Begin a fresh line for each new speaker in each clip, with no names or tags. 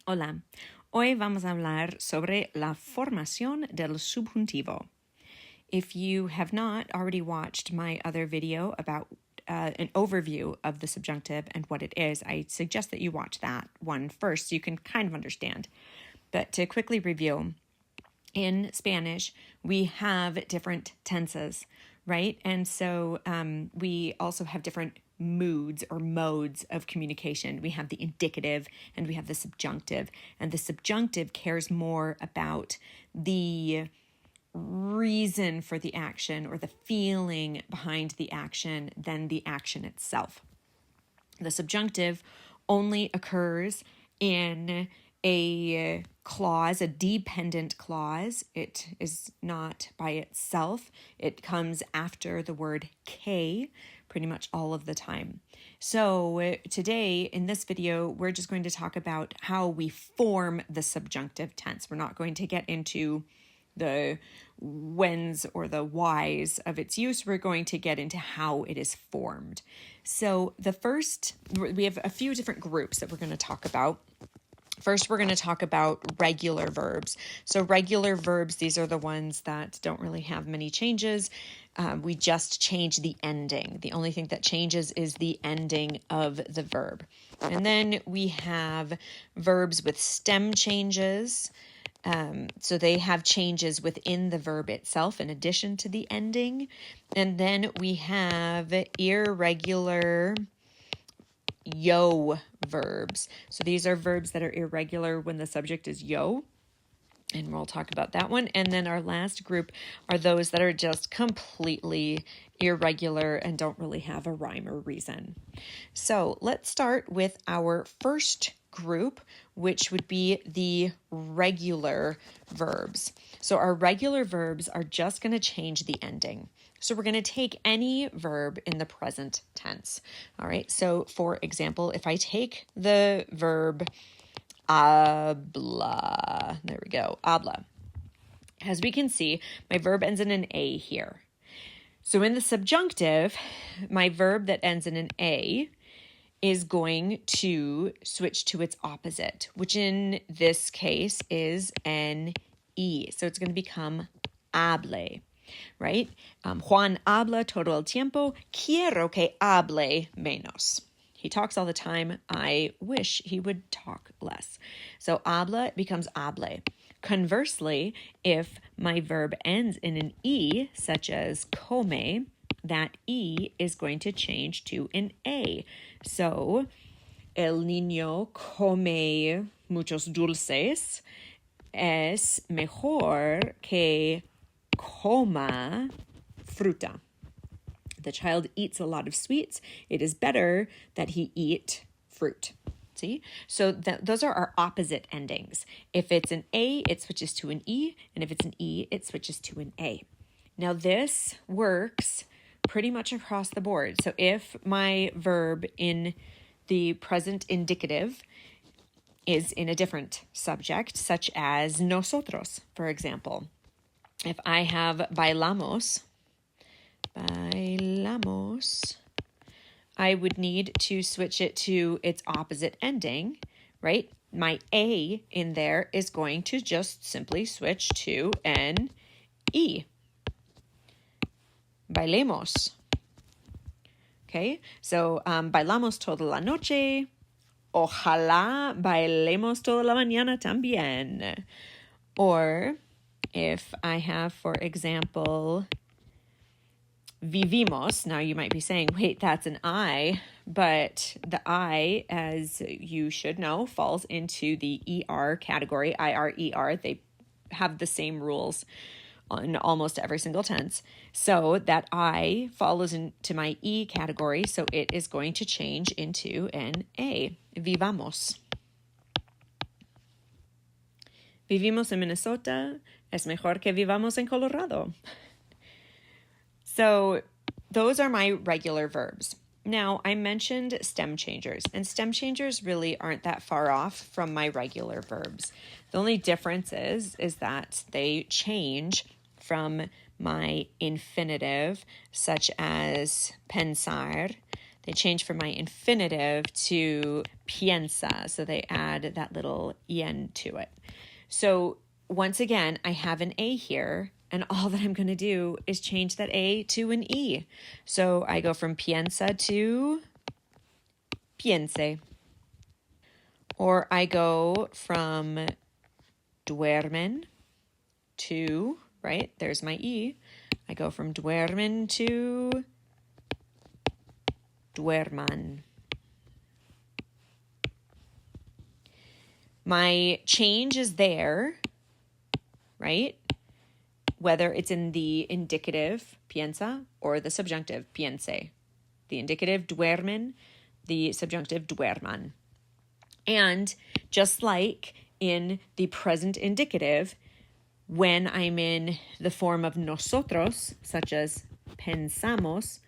Hola, hoy vamos a hablar sobre la formación del subjuntivo. If you have not already watched my other video about an overview of the subjunctive and what it is, I suggest that you watch that one first so you can kind of understand. But to quickly review, in Spanish, we have different tenses, right? And so we also have different moods or modes of communication. We have the indicative and we have the subjunctive. And the subjunctive cares more about the reason for the action or the feeling behind the action than the action itself. The subjunctive only occurs in a clause, a dependent clause. It is not by itself. It comes after the word que pretty much all of the time. So today in this video, we're just going to talk about how we form the subjunctive tense. We're not going to get into the whens or the whys of its use. We're going to get into how it is formed. So we have a few different groups that we're going to talk about. First, we're going to talk about regular verbs. So regular verbs, these are the ones that don't really have many changes. We just change the ending. The only thing that changes is the ending of the verb. And then we have verbs with stem changes. So they have changes within the verb itself in addition to the ending. And then we have irregular yo verbs. So these are verbs that are irregular when the subject is yo. And we'll talk about that one. And then our last group are those that are just completely irregular and don't really have a rhyme or reason. So let's start with our first group, which would be the regular verbs. So our regular verbs are just going to change the ending. So we're going to take any verb in the present tense. All right. So for example, if I take the verb habla, there we go, habla. As we can see, my verb ends in an A here. So in the subjunctive, my verb that ends in an A is going to switch to its opposite, which in this case is an E. So it's going to become hable, right? Juan habla todo el tiempo. Quiero que hable menos. He talks all the time. I wish he would talk less. So habla becomes hable. Conversely, if my verb ends in an E, such as come, that E is going to change to an A. So, el niño come muchos dulces. Es mejor que coma fruta. The child eats a lot of sweets. It is better that he eat fruit. See? So those are our opposite endings. If it's an A, it switches to an E. And if it's an E, it switches to an A. Now this works pretty much across the board. So if my verb in the present indicative is in a different subject, such as nosotros, for example. If I have bailamos, I would need to switch it to its opposite ending, right? My A in there is going to just simply switch to an E. Bailemos. Okay, so bailamos toda la noche. Ojalá bailemos toda la mañana también. Or if I have, for example, vivimos. Now you might be saying, wait, that's an I, but the I, as you should know, falls into the ER category, IRER. They have the same rules in almost every single tense. So that I follows into my E category, so it is going to change into an A. Vivamos. Vivimos en Minnesota. Es mejor que vivamos en Colorado. So those are my regular verbs. Now, I mentioned stem changers, and stem changers really aren't that far off from my regular verbs. The only difference is that they change from my infinitive, such as pensar. they change from my infinitive to piensa. So they add that little en to it. So once again, I have an A here, and all that I'm going to do is change that A to an E. So I go from piensa to piense. Or I go from duermen to, right, there's my E. I go from duermen to duerman. My change is there, right? Whether it's in the indicative, piensa, or the subjunctive, piense. The indicative, duermen, the subjunctive, duerman. And just like in the present indicative, when I'm in the form of nosotros, such as pensamos,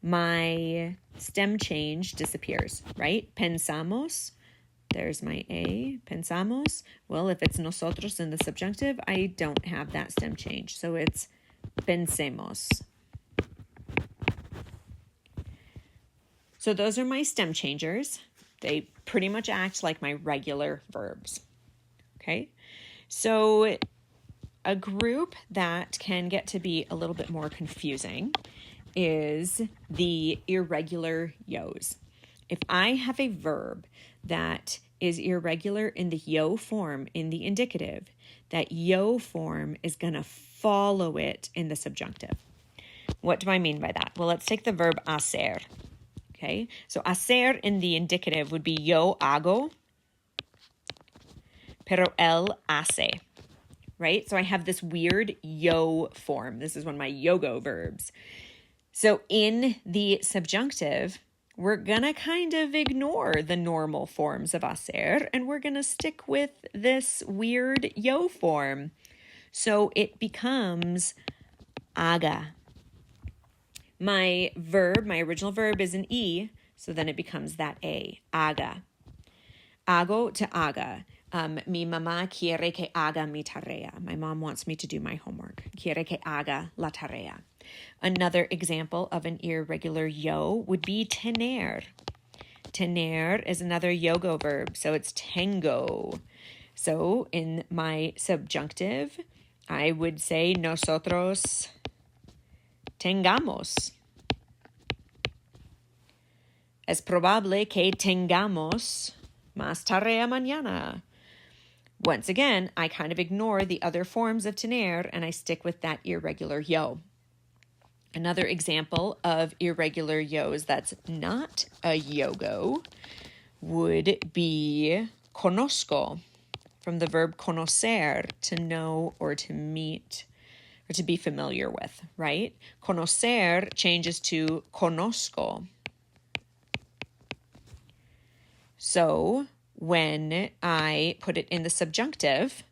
my stem change disappears, right? Pensamos, there's my A, pensamos. Well, if it's nosotros in the subjunctive, I don't have that stem change. So it's pensemos. So those are my stem changers. They pretty much act like my regular verbs. Okay? So a group that can get to be a little bit more confusing is the irregular yos. If I have a verb that is irregular in the yo form in the indicative, that yo form is going to follow it in the subjunctive. What do I mean by that? Well, let's take the verb hacer. Okay, so hacer in the indicative would be yo hago, pero él hace. Right? So I have this weird yo form. This is one of my yogo verbs. So in the subjunctive, we're going to kind of ignore the normal forms of hacer, and we're going to stick with this weird yo form. So it becomes haga. My verb, my original verb is an E, so then it becomes that A, haga. Hago to haga. Mi mamá quiere que haga mi tarea. My mom wants me to do my homework. Quiere que haga la tarea. Another example of an irregular yo would be tener. Tener is another yogo verb, so it's tengo. So in my subjunctive, I would say nosotros tengamos. Es probable que tengamos más tarea mañana. Once again, I kind of ignore the other forms of tener and I stick with that irregular yo. Another example of irregular yos that's not a yogo would be conozco, from the verb conocer, to know or to meet or to be familiar with, right? Conocer changes to conozco. So when I put it in the subjunctive,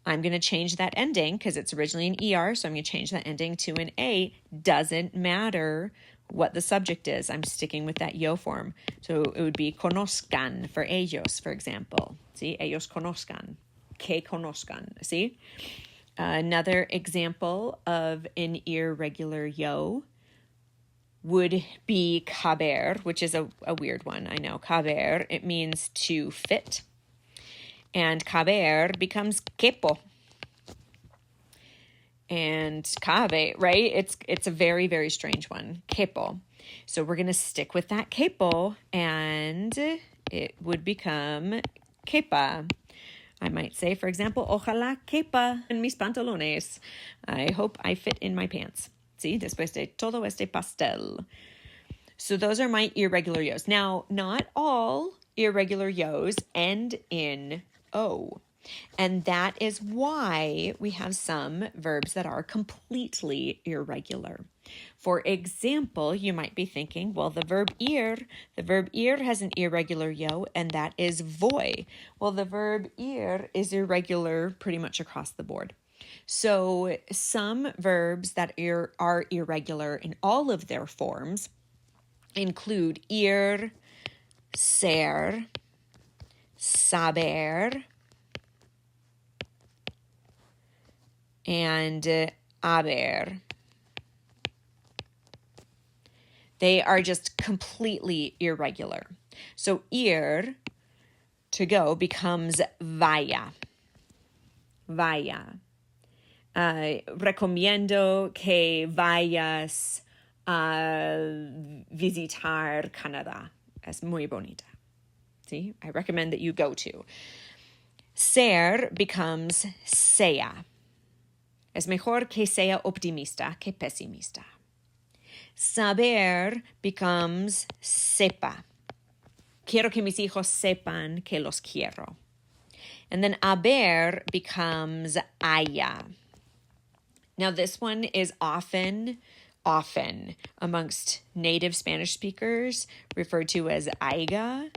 I'm going to change that ending because it's originally an ER, so I'm going to change that ending to an A. Doesn't matter what the subject is. I'm sticking with that yo form. So it would be conozcan for ellos, for example. See, ellos conozcan, que conozcan, see? Another example of an irregular yo would be caber, which is a weird one, I know. Caber, it means to fit. And caber becomes quepo. And cabe, right? It's a very, very strange one. Quepo. So we're going to stick with that quepo, and it would become quepa. I might say, for example, ojalá quepa en mis pantalones. I hope I fit in my pants. See, después de todo este pastel. So those are my irregular yos. Now, not all irregular yos end in O. And that is why we have some verbs that are completely irregular. For example, you might be thinking, well, the verb ir has an irregular yo, and that is voy. Well, the verb ir is irregular pretty much across the board. So some verbs that are irregular in all of their forms include ir, ser, saber, and haber. They are just completely irregular. So ir, to go, becomes vaya. Vaya. Recomiendo que vayas a visitar Canadá. Es muy bonita. See, I recommend that you go to. Ser becomes sea. Es mejor que sea optimista que pesimista. Saber becomes sepa. Quiero que mis hijos sepan que los quiero. And then haber becomes haya. Now this one is often amongst native Spanish speakers referred to as haya.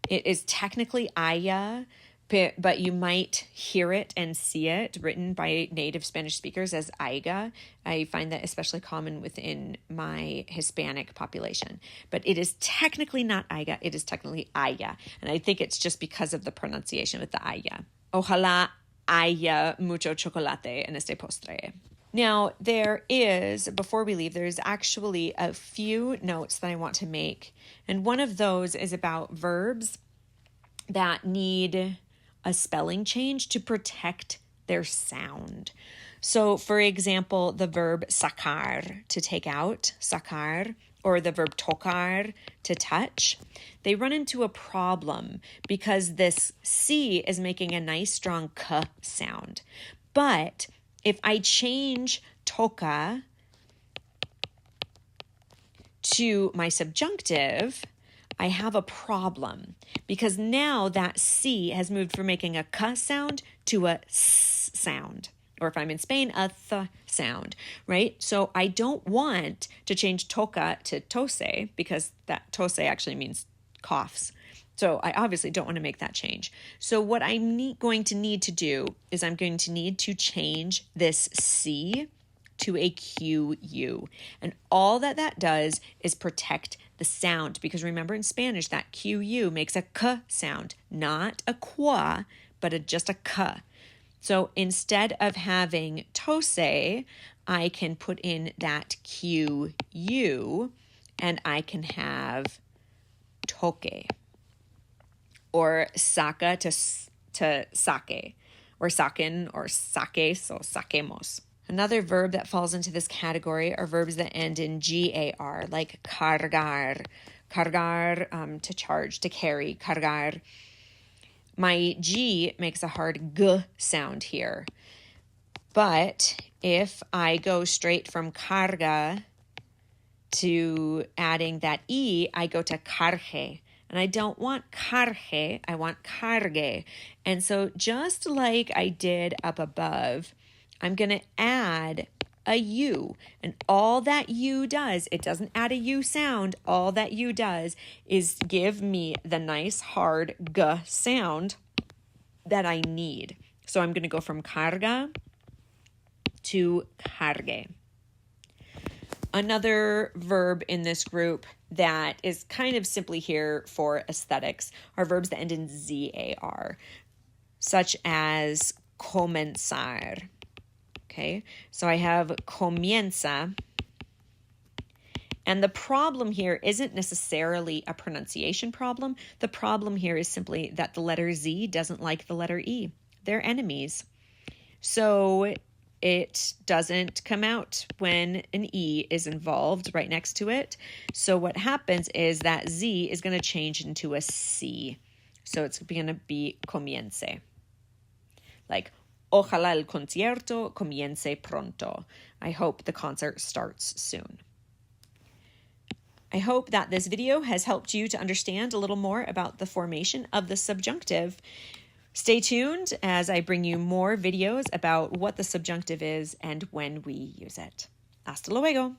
It is technically haya, but you might hear it and see it written by native Spanish speakers as haya. I find that especially common within my Hispanic population. But it is technically not haya, it is technically haya. And I think it's just because of the pronunciation with the haya. Ojalá haya mucho chocolate en este postre. Now, before we leave, there's actually a few notes that I want to make. And one of those is about verbs that need a spelling change to protect their sound. So, for example, the verb sacar, to take out, sacar, or the verb tocar, to touch, they run into a problem because this C is making a nice strong K sound. But if I change toca to my subjunctive, I have a problem because now that C has moved from making a K sound to a S sound. Or if I'm in Spain, a th sound, right? So I don't want to change toca to tose because that tose actually means coughs. So I obviously don't want to make that change. So what I'm going to need to do is I'm going to need to change this C to a QU. And all that does is protect the sound, because remember in Spanish that QU makes a K sound, not a qua, but just a K. So instead of having tose, I can put in that QU and I can have toque, or saka to sake, or saken or sake, so sakemos. Another verb that falls into this category are verbs that end in gar, like cargar, to charge, to carry, cargar. My G makes a hard G sound here. But if I go straight from carga to adding that E, I go to carge. And I don't want carge, I want cargue. And so just like I did up above, I'm going to add a U. And all that U does, it doesn't add a U sound. All that U does is give me the nice hard G sound that I need. So I'm going to go from carga to cargue. Another verb in this group that is kind of simply here for aesthetics are verbs that end in ZAR, such as comenzar. Okay, so I have comienza, and the problem here isn't necessarily a pronunciation problem. The problem here is simply that the letter Z doesn't like the letter E. They're enemies. So it doesn't come out when an E is involved right next to it. So what happens is that Z is going to change into a C. So it's going to be comience. Like, ojalá el concierto comience pronto. I hope the concert starts soon. I hope that this video has helped you to understand a little more about the formation of the subjunctive. Stay tuned as I bring you more videos about what the subjunctive is and when we use it. Hasta luego.